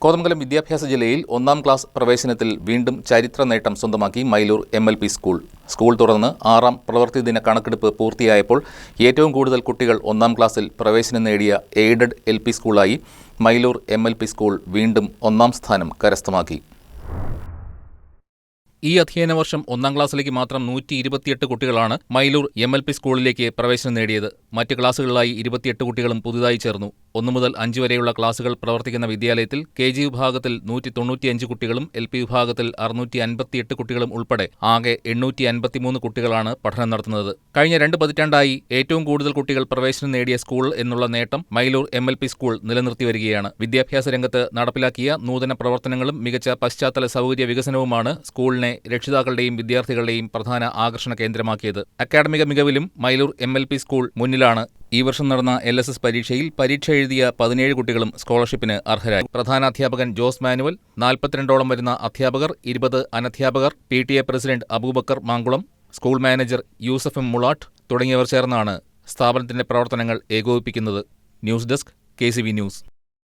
കോതമംഗലം വിദ്യാഭ്യാസ ജില്ലയിൽ 1-ാം ക്ലാസ് പ്രവേശനത്തിൽ വീണ്ടും ചരിത്ര നേട്ടം സ്വന്തമാക്കി മൈലൂർ MLP സ്കൂൾ. സ്കൂൾ തുറന്ന് 6-ാം പ്രവൃത്തിദിന കണക്കെടുപ്പ് പൂർത്തിയായപ്പോൾ ഏറ്റവും കൂടുതൽ കുട്ടികൾ 1-ാം ക്ലാസ്സിൽ പ്രവേശനം നേടിയ എയ്ഡഡ് LP സ്കൂളായി മൈലൂർ MLP സ്കൂൾ വീണ്ടും 1-ാം സ്ഥാനം കരസ്ഥമാക്കി. ഈ അധ്യയന വർഷം 1-ാം ക്ലാസ്സിലേക്ക് മാത്രം 128 കുട്ടികളാണ് മൈലൂർ MLP സ്കൂളിലേക്ക് പ്രവേശനം നേടിയത്. മറ്റ് ക്ലാസുകളിലായി 28 കുട്ടികളും പുതുതായി ചേർന്നു. 1 മുതൽ 5 വരെയുള്ള ക്ലാസുകൾ പ്രവർത്തിക്കുന്ന വിദ്യാലയത്തിൽ KG വിഭാഗത്തിൽ 195 കുട്ടികളും LP വിഭാഗത്തിൽ 658 കുട്ടികളും ഉൾപ്പെടെ ആകെ 853 കുട്ടികളാണ് പഠനം നടത്തുന്നത്. കഴിഞ്ഞ 2 പതിറ്റാണ്ടായി ഏറ്റവും കൂടുതൽ കുട്ടികൾ പ്രവേശനം നേടിയ സ്കൂൾ എന്നുള്ള നേട്ടം മൈലൂർ MLP സ്കൂൾ നിലനിർത്തി വരികയാണ്. വിദ്യാഭ്യാസ രംഗത്ത് നടപ്പിലാക്കിയ നൂതന പ്രവർത്തനങ്ങളും മികച്ച പശ്ചാത്തല സൗകര്യ വികസനവുമാണ് സ്കൂളിനെ രക്ഷിതാക്കളുടെയും വിദ്യാർത്ഥികളുടെയും പ്രധാന ആകർഷണ കേന്ദ്രമാക്കിയത്. അക്കാഡമിക മികവിലും മൈലൂർ MLP സ്കൂൾ മുന്നിലാണ്. ഈ വർഷം നടന്ന LSS പരീക്ഷയിൽ പരീക്ഷ എഴുതിയ 17 കുട്ടികളും സ്കോളർഷിപ്പിന് അർഹരായി. പ്രധാനാധ്യാപകൻ ജോസ് മാനുവൽ, 42ഓളം വരുന്ന അധ്യാപകർ, 20 അനധ്യാപകർ, PTA president Aboobacker Mankulam, school manager Yusuf Mulat തുടങ്ങിയവർ ചേർന്നാണ് സ്ഥാപനത്തിന്റെ പ്രവർത്തനങ്ങൾ ഏകോപിപ്പിക്കുന്നത്. News desk KCV news.